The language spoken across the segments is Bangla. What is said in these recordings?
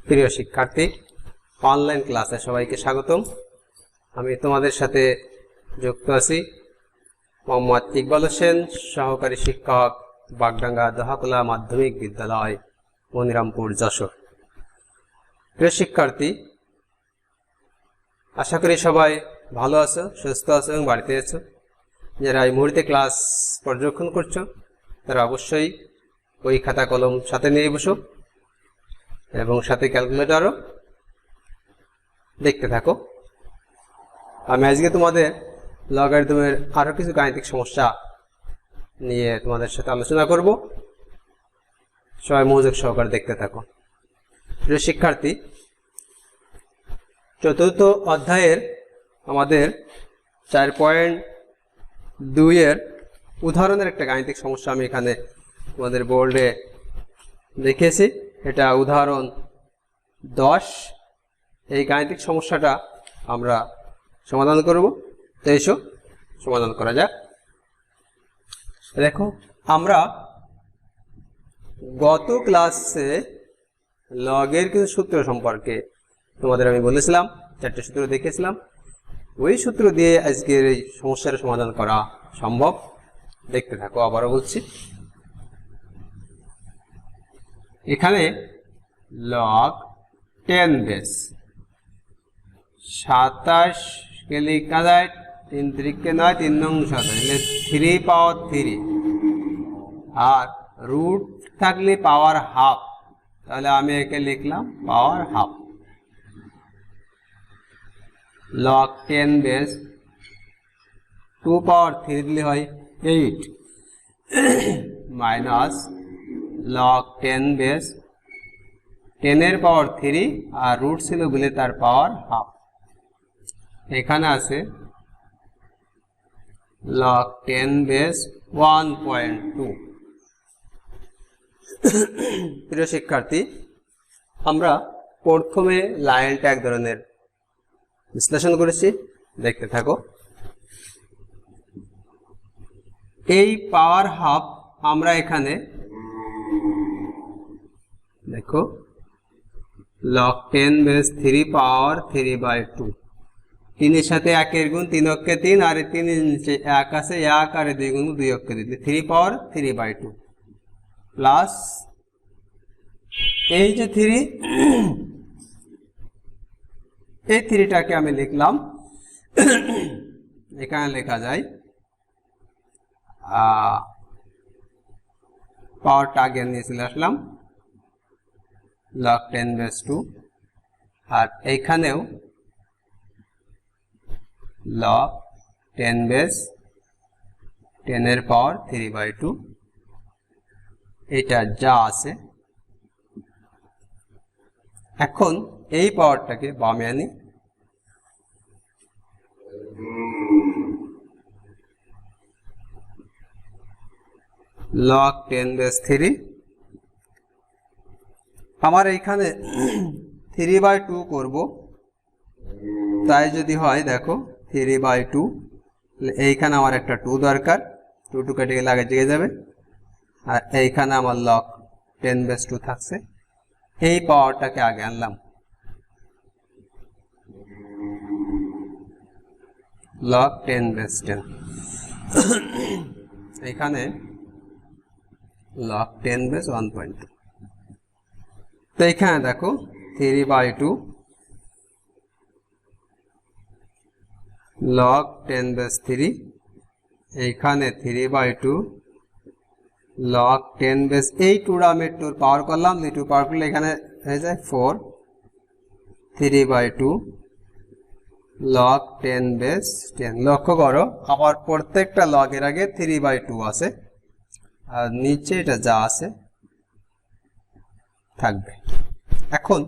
প্রিয় শিক্ষার্থী, অনলাইন ক্লাসে সবাইকে স্বাগতম। আমি তোমাদের সাথে যুক্ত আছি মোহাম্মদ ইকবাল হোসেন, সহকারী শিক্ষক, বাগডাঙ্গা দহাকুলা মাধ্যমিক বিদ্যালয়, মনিরামপুর, যশোর। প্রিয় শিক্ষার্থী, আশা করি সবাই ভালো আছো, সুস্থ আছো এবং বাড়িতে আছো। যারা এই মুহূর্তে ক্লাস পর্যবেক্ষণ করছো তারা অবশ্যই বই খাতা কলম সাথে নিয়ে বসো এবং সাথে ক্যালকুলেটরও দেখতে থাকো। আমি আজকে তোমাদের লগারিদমের আরো কিছু গাণিতিক সমস্যা নিয়ে তোমাদের সাথে আলোচনা করব। সবাই মনোযোগ সহকারে দেখতে থাকো। প্রিয় শিক্ষার্থী, চতুর্থ অধ্যায়ের আমাদের 4.2 এর উদাহরণের একটা গাণিতিক সমস্যা আমি এখানে তোমাদের বোর্ডে দেখিয়েছি। এটা উদাহরণ 10। এই গাণিতিক সমস্যাটা আমরা সমাধান করব। তো এসো সমাধান করা যাক। দেখো, আমরা গত ক্লাসে লগের কিছু সূত্র সম্পর্কে তোমাদের আমি বলেছিলাম, 4টে সূত্র দেখিয়েছিলাম। ওই সূত্র দিয়ে আজকের এই সমস্যার সমাধান করা সম্ভব। দেখতে থাকো, আবারও বলছি। এখানে লগ 10 বেস 27 কে লেখা যায় 3 3 9, 3 নং 27, 3 পাওয়ার 3, আর রুট থাকলে পাওয়ার হাফ, তাহলে আমি একে লিখলাম পাওয়ার হাফ। লগ 10 বেস 2 পাওয়ার 3 দিলে হয় 8 মাইনাস লগ 10 বেস 10 এর পাওয়ার 3 আর রুট ছিল বলে তার পাওয়ার হাফ। এখানে আছে লগ 10 বেস 1.2। প্রিয় শিক্ষার্থী, আমরা প্রথমে লাইনটা এক ধরনের বিশ্লেষণ করেছি, দেখতে থাকো। এই পাওয়ার হাফ আমরা এখানে দেখো লগ 10 বেস 3 পাওয়ার 3/2, 3 এর সাথে 1 এর গুণ 3 অক্ষে 3, আর 3 এর নিচে 1 আছে 1, আর 2 গুণ 2 অক্ষে 2, 3 পাওয়ার 3/2 প্লাস এই যে 3, এই 3টাকে আমি লিখলাম, এখানে লেখা যায় পাওয়ারটা আগে নিয়ে চলে আসলাম লগ 10 বেস 2, আর এইখানেও লগ 10 বেস 10 এর পাওয়ার 3/2, এটা যা আছে। এখন এই পাওয়ারটাকে বামে আনি, লগ 10 বেস 3, আমার এইখানে 3/2 করব, তাই যদি হয় দেখো 3/2, এইখানে আমার একটা 2 দরকার, 2 কেটে গেলে আগে জেগে যাবে, আর এইখানে আমার লগ 10 বেস 2 থাকছে। এই পাওয়ারটাকে আগে আনলাম, লগ 10 বেস 10, এখানে লগ 10 বেস 1.2। তো এখানে দেখো 3/2 লগ 10 বেস 3, এইখানে 3/2 লগ 10 বেস, এই 2টা আমি 2 পাওয়ার করলাম, 2 পাওয়ার করলে এখানে হয়ে যায় 4, 3/2 লগ 10 বেস 10। লক্ষ্য করো, আমার প্রত্যেকটা লগের আগে 3/2 আছে, আর নিচে এটা যা আছে থাকবে। এখন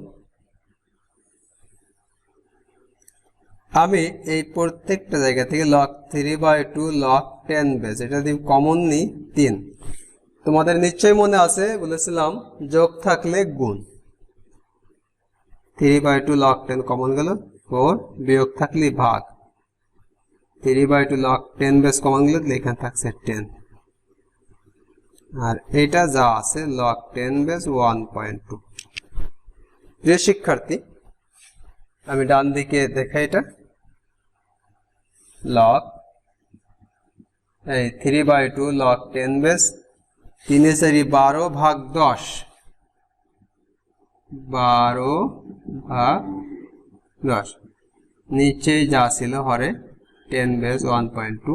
আমি এই প্রত্যেকটা জায়গা থেকে লগ 3/2 লগ 10 বেস এটা দিয়ে কমন নিই 3। তোমাদের নিশ্চয়ই মনে আছে, বলেছিলাম যোগ থাকলে গুণ। 3/2 লগ 10 কমন গেল 4, বিয়োগ থাকলে ভাগ। 3/2 লগ 10 বেস কমন গেল, এখানে থাকছে 10, আর এটা যা আছে লগ 10 বেস 1.2। প্রিয় শিক্ষার্থী, আমি ডান দিকে দেখাই, এটা লগ এই 3/2 লগ 10 বেস 3 × 12 ভাগ 10, 12 ভাগ 10, নিচে যা ছিল হরে 10 বেস 1.2,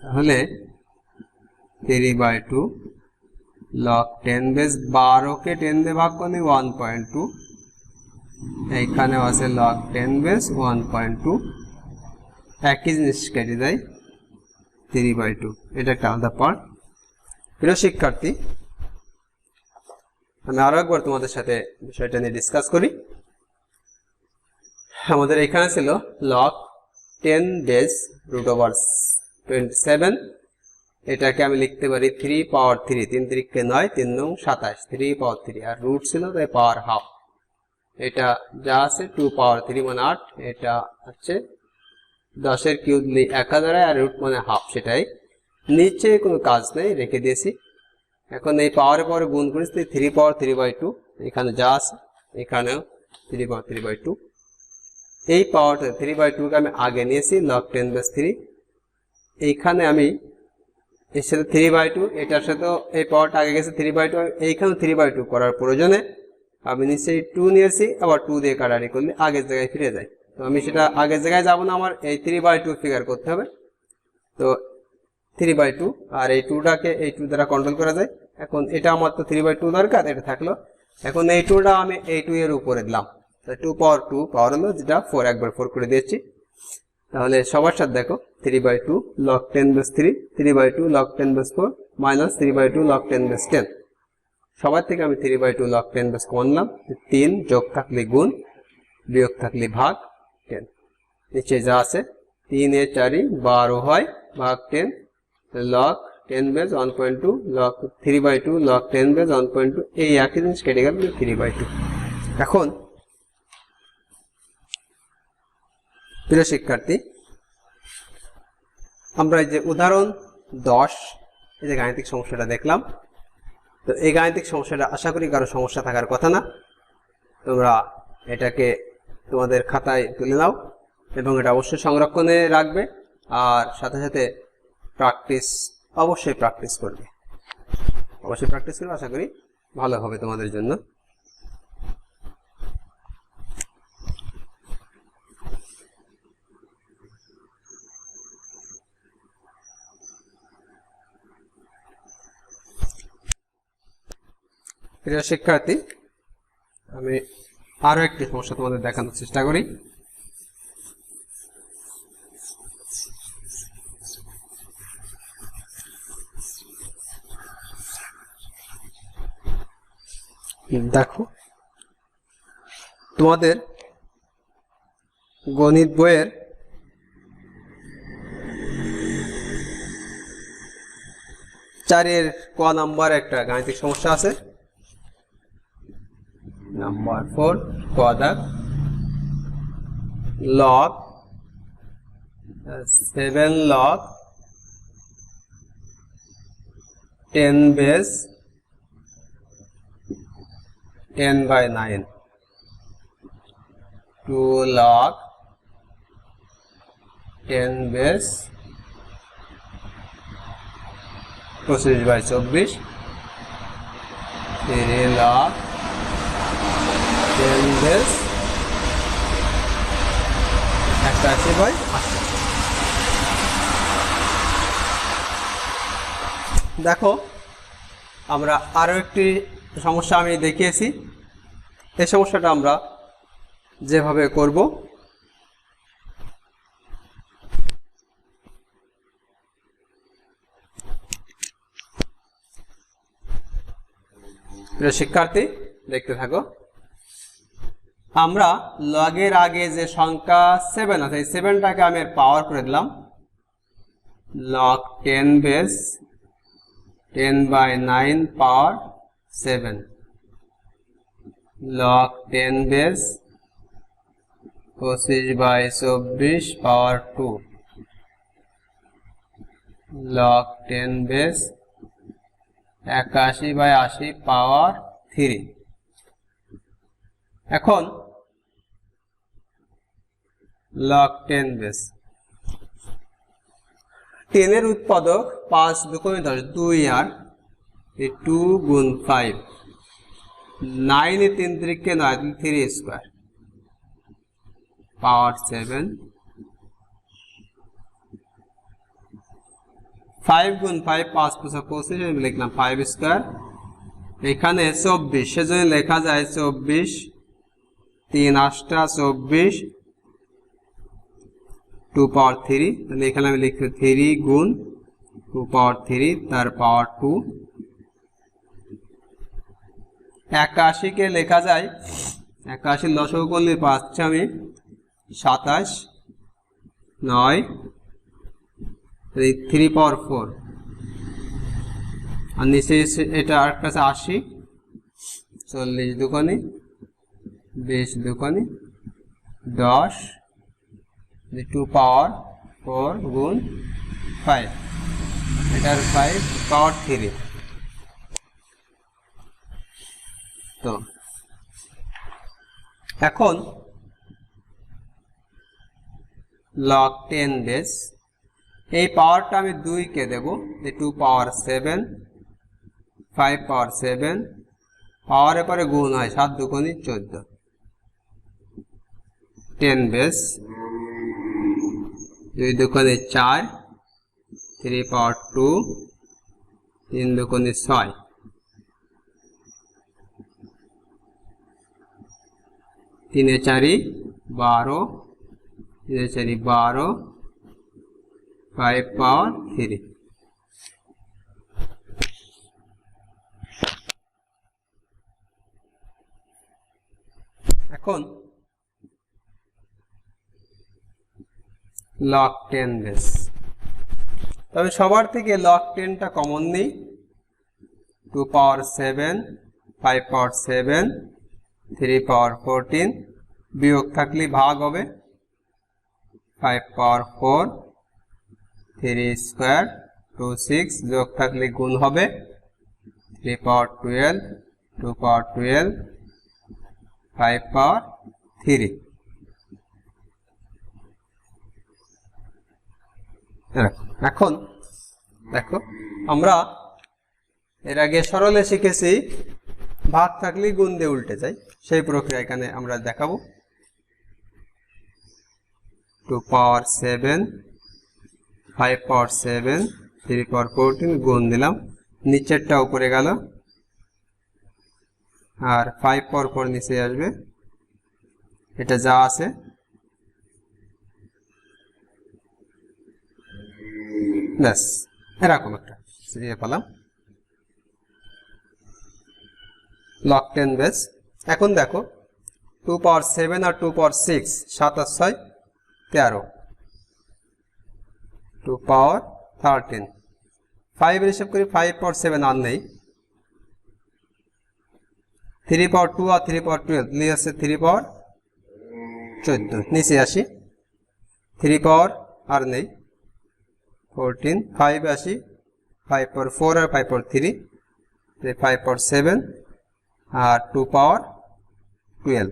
তাহলে 3/2 লগ 10 বেস 12 কে 10 দিয়ে ভাগ করলে 1.2, এইখানেও আছে লগ 10 বেস 1.2, একই জিনিস কেটে দেয় 3/2, এটা একটা আলাদা পার্ট। প্রিয় শিক্ষার্থী, আমি আরো একবার তোমাদের সাথে বিষয়টা নিয়ে ডিসকাস করি। আমাদের এখানে ছিল লগ 10 বেস √27, এটাকে আমি লিখতে পারি 3 পাওয়ার 3, 3 × 3 = 9, 3 × 9 = 27, 3 পাওয়ার 3, আর রুট ছিল তাই পাওয়ার হাফ, এটা যা আছে 2 পাওয়ার 3 মানে 8, এটা হচ্ছে 10 এর কিউব 1000, আর রুট মানে হাফ, সেটাই নিচে কোনো কাজ নেই, রেখে দিয়েছি। এখন এই পাওয়ারে পাওয়ারে গুণ করেছি 3 পাওয়ার 3/2, এখানে যা আছে এখানেও 3 পাওয়ার 3/2, এই পাওয়ারটা 3/2 কে আমি আগে নিয়েছি লগ 10 বেস 3, এইখানে আমি এর সাথে 3/2, এটার সাথে এই পাওয়ারটা আগে গেছে 3/2, এইখানে 3/2 করার প্রয়োজনে আমি নিশ্চয়ই 2 নিয়েছি, আবার 2 দিয়ে কাটারি করলে আগের জায়গায় ফিরে যায়। তো আমি সেটা আগের জায়গায় যাব না, আমার এই 3/2 ফিগার করতে হবে। তো 3/2 আর এই 2টাকে এই 2 দ্বারা কন্ট্রোল করা যায়। এখন এটা আমার তো 3/2 দরকার, এটা থাকলো। এখন এই 2টা আমি এই 2 এর উপরে দিলাম, 2 পাওয়ার 2 পাওয়ার হলো যেটা 4, একবার 4 করে দিয়েছি। তাহলে সবার সাথে দেখো 3/2 log 10 base 3, 3/2 log 10 base 4 minus 3/2 log 10 base 10, সবার থেকে আমি 3/2 লগ 10 বেস কমালাম, 3 যোগ থাকলে গুণ, বিয়োগ থাকলে ভাগ 10, নিচে যা আছে 3 এ 4 12 হয় ভাগ 10, log 10 base 1.2 log 3/2 log 10 base 1.2, এই একই জিনিস কেটে গেল 3/2। এখন প্রিয় শিক্ষার্থী, আমরা এই যে উদাহরণ 10, এই যে গাণিতিক সমস্যাটা দেখলাম, তো এই গাণিতিক সমস্যাটা আশা করি কারো সমস্যা থাকার কথা না। তোমরা এটাকে তোমাদের খাতায় তুলে নাও এবং এটা অবশ্যই সংরক্ষণে রাখবে, আর সাথে সাথে অবশ্যই প্র্যাকটিস করবে, আশা করি ভালো হবে তোমাদের জন্য। প্রিয় শিক্ষার্থী, আমি আরো একটি সমস্যা তোমাদের দেখানোর চেষ্টা করি। দেখো, তোমাদের গণিত বইয়ের 4 ক নাম্বার একটা গাণিতিক সমস্যা আছে, নাম্বার 4 ক দাগ, log 7 log 10 base 10/9, 2 log 10 base 25/24, 3 log 10 base 81/80। দেখো, আমরা আরো একটি সমস্যা আমি দেখিয়েছি, এই সমস্যাটা আমরা যেভাবে করব, শিক্ষার্থী দেখতে থাকো। আমরা লগের আগে যে সংখ্যা 7 আছে, এই 7টাকে আমি পাওয়ার করে দিলাম, log 10 বেস 10/9 পাওয়ার 7, log 10 বেস 25/24 পাওয়ার 2, log 10 বেস 81/80 পাওয়ার 3, এখন log 10 বেস 10 এর উৎপাদক 5 দুগুণে 10 2 আর 2 গুণ 5 9 এ 3 3 9 3 স্কয়ার পাওয়ার 7 5 গুণ 5 5 25 আমি লিখলাম 5 স্কয়ার এখানে 24 সেজন্য লেখা যায় 24 3 8 24 2 পাওয়ার 3 তাহলে এখানে আমি লিখছি 3 গুণ 2 পাওয়ার 3 তার পাওয়ার 2 81 কে লেখা যায় 81 লসাগু করলে পাচ্ছি আমি 27 9 3 পাওয়ার 4 আর নিচে এটা আর কাছে 80 40 দুগুণে 20 দুগুণে 10 2 পাওয়ার 4 গুণ 5 এটার 5 পাওয়ার 3 তো এখন log 10 বেস এই পাওয়ারটা আমি 2 কে দেব 2 পাওয়ার 7 5 পাওয়ার 7 পাওয়ারের পরে গুণ হয় 7 দুগুণে 14 10 বেস 2 দুগুণে 4 3 পাওয়ার 2 3 দুগুণে 6 3 এ 4 12 3 এ 4 12 5 পাওয়ার 3 এখন log 10 বেস তবে সবার থেকে log 10 টা কমন নেই 2 পাওয়ার 7 5 পাওয়ার 7 3 পাওয়ার 14 বিয়োগ থাকলে ভাগ হবে 5 পাওয়ার 4 3 স্কয়ার 2 6 যোগ থাকলে গুণ হবে 3 পাওয়ার 12 2 পাওয়ার 12 5 পাওয়ার 3 এখন দেখো আমরা এর আগে সরলে শিখেছি ভাগ থাকলে গুণ দিয়ে উল্টে যায় সেই প্রক্রিয়া এখানে আমরা দেখাবো 2 পাওয়ার 7 5 পাওয়ার 7 3 পাওয়ার 14 গুণ দিলাম নিচেরটা উপরে গেল আর 5 পাওয়ার 4 নিচে আসবে এটা যা আছে ব্যাস এরকম একটা সিরিয়ে পেলাম log 10 বেস এখন দেখো 2 পাওয়ার 7 আর 2 পাওয়ার 6 7 আর 6 13 2 পাওয়ার 13 5 এর হিসাব করি 5 পাওয়ার 7 আর নেই 3 পাওয়ার 2 আর 3 পাওয়ার 12 নিয়ে আসছে 3 পাওয়ার 14 নিচে আসি 3 পাওয়ার আর নেই 14 5 আসি 5 পাওয়ার 4 আর 5 পাওয়ার 3 5 পাওয়ার 7 আর 2 পাওয়ার 12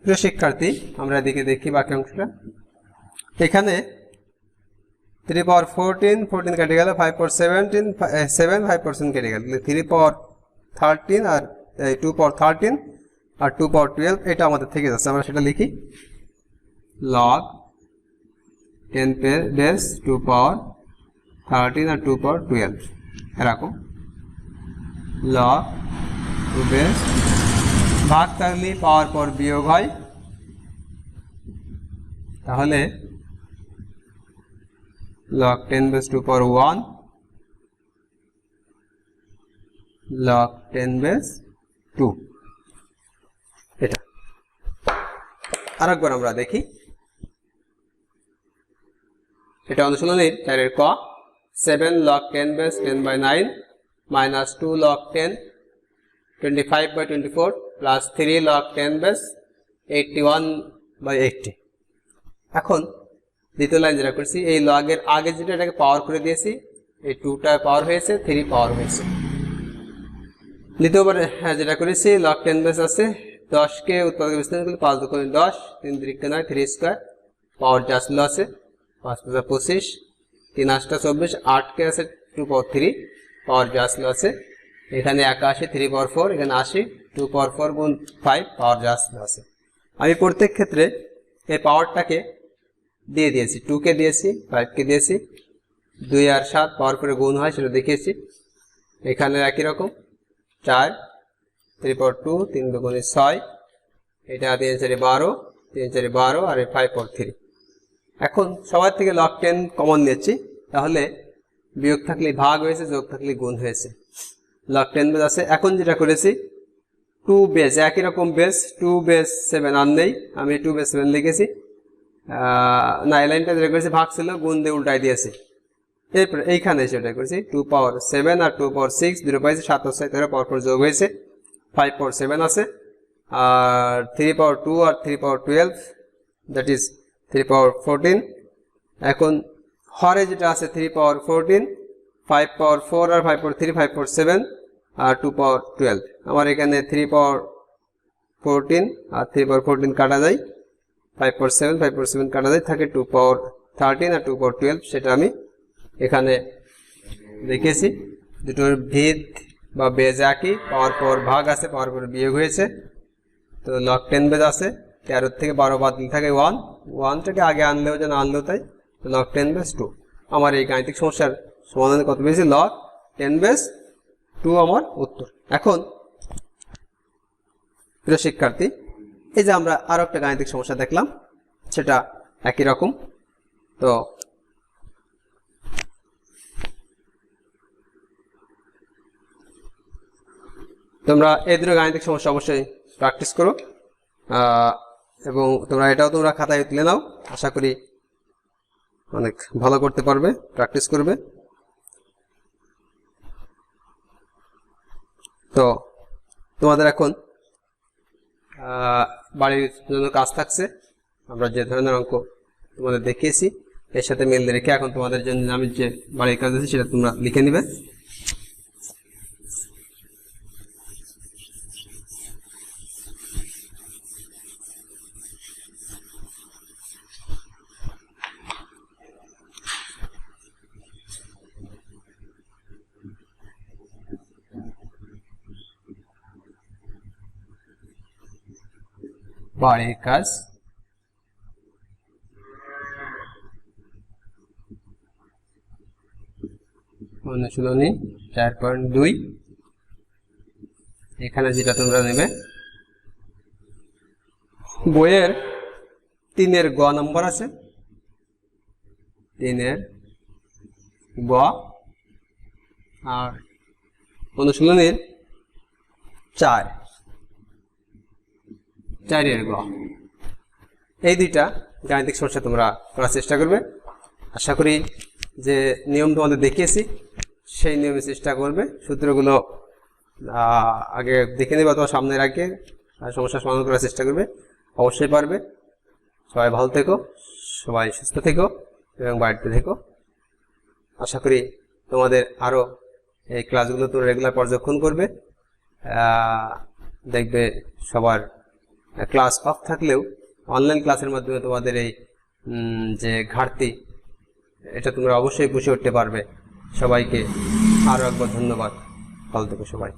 প্রিয় শিক্ষার্থী আমরা এদিকে দেখি বাকি অংশটা এখানে 3 পাওয়ার 14 কেটে গেল 5 পাওয়ার 7 5% কেটে গেল 3 পাওয়ার 13 আর 2 পাওয়ার 13 আর 2 পাওয়ার 12 এটা আমাদের থেকে যাচ্ছে আমরা সেটা লিখি log 10 বেস 2 পাওয়ার 13 আর 2 পাওয়ার 12 এরকম log 2 বেস ভাগ থাকলে পাওয়ার পর বিয়োগ হয় তাহলে log 10 বেস 2 পাওয়ার 1 log 10 বেস 2 এটা আরেকবার আমরা দেখি এটা অনুশীলনের 4 এর ক 7 log 10 base 10/9 minus 2 log 10 25/24 plus 3 log 10 base 81/80 এখন দ্বিতীয় লাইন যেটা করছি এই log এর আগে যেটা এটাকে পাওয়ার করে দিয়েছি এই 2টা পাওয়ার হয়েছে 3 পাওয়ার হয়েছে দ্বিতীয়বার হ্যাঁ যেটা করেছি লগ 10 বেস আছে 10কে উৎপাদকে বিস্তারিত করলে 5 2 10 3 3 9 3 স্কয়ার পাওয়ার যে আসলো আছে 5 5 25 3 8 24 8কে আছে 2 পাওয়ার 3 পাওয়ার যে আসলো আছে এখানে 81 3 পাওয়ার 4 এখানে 80 2 পাওয়ার 4 গুণ 5 পাওয়ার যে আসলো আছে আমি প্রত্যেক ক্ষেত্রে এই পাওয়ারটাকে দিয়ে দিয়েছি 2 কে দিয়েছি 5 কে দিয়েছি 2 আর 7 পাওয়ার করে গুণ হয় সেটা দেখিয়েছি এখানে একই রকম 4 3 পাওয়ার 2 3 দুগুণে 6 এটা 3 4 12 3 4 12 আর 5 পাওয়ার 3 এখন সবার থেকে লগ 10 কমন নিয়েছি তাহলে বিয়োগ থাকলে ভাগ হয়েছে যোগ থাকলে গুণ হয়েছে লগ 10 বেস আছে এখন যেটা করেছি 2 বেস একই রকম বেস 2 বেস 7 আর নেই আমি 2 বেস 7 লিখেছি না এই লাইনটা যেটা করেছি ভাগ ছিল গুণ দিয়ে উল্টাই দিয়েছি এরপর এইখানে সেটা করেছি 2 পাওয়ার 7 আর 2 পাওয়ার 6 দুটো পাইছি 7 আর 6 13 পাওয়ার পর যোগ হয়েছে 5 পাওয়ার 7 আছে আর 3 পাওয়ার 2 আর 3 পাওয়ার 12 দ্যাট ইজ 3 পাওয়ার 14 এখন হরে যেটা আছে 3 পাওয়ার 14 5 পাওয়ার 4 আর 5 পাওয়ার 3 5 পাওয়ার 7 আর 2 পাওয়ার 12 আমার এখানে 3 পাওয়ার 14 আর 3 পাওয়ার 14 কাটা যায় 5 পাওয়ার 7 5 পাওয়ার 7 কাটা যায় থাকে 2 পাওয়ার 13 আর 2 পাওয়ার 12 সেটা আমি এখানে লিখেছি দুটোর ভিত বা বেজ একই পাওয়ার পর ভাগ আছে পাওয়ার পর বিয়োগ হয়েছে তো লগ 10 বেজ আছে 13 থেকে 12 বাদ দিলে থাকে 1 1টাকে আগে আনলেও যেন আনলেও তাই তো লগ 10 বেজ 2 আমার এই গাণিতিক সমস্যার সমাধান কত পেয়েছি লগ 10 বেজ 2 আমার উত্তর এখন প্রিয় শিক্ষার্থী এই যে আমরা আরো একটা গাণিতিক সমস্যা দেখলাম সেটা একই রকম তো তোমরা এই দুটো গাণিতিক সমস্যা অবশ্যই প্র্যাকটিস করো এবং তোমরা খাতায় তুলে নাও আশা করি অনেক ভালো করতে পারবে প্র্যাকটিস করবে তো তোমাদের এখন বাড়ির জন্য কাজ থাকছে আমরা যে ধরনের অঙ্ক তোমাদের দেখিয়েছি এর সাথে মিল রেখে এখন তোমাদের জন্য আমি যে বাড়ির কাজ আছে সেটা তোমরা লিখে নিবে বাড়ির কাজ অনুশীলনী 4.2 এখানে যেটা তোমরা নেবে বইয়ের 3 এর গ নম্বর আছে 3 এর গ আর অনুশীলনীর 4 এর গ এই দুইটা গাণিতিক সমস্যা তোমরা করার চেষ্টা করবে আশা করি যে নিয়ম তোমাদের দেখিয়েছি সেই নিয়মে চেষ্টা করবে সূত্রগুলো আগে দেখে নেবে অথবা সামনে রাখে সমস্যা সমাধান করার চেষ্টা করবে অবশ্যই পারবে সবাই ভালো থেকো সবাই সুস্থ থেকো এবং বাড়িতে থেকো আশা করি তোমাদের আরো এই ক্লাসগুলো তোমরা রেগুলার পর্যবেক্ষণ করবে দেখবে সবার ক্লাস অফ থাকলেও অনলাইন ক্লাসের মাধ্যমে তোমাদের এই যে ঘাটতি এটা তোমরা অবশ্যই পুষে উঠতে পারবে সবাইকে আরো একবার ধন্যবাদ ভালো থেকো সবাই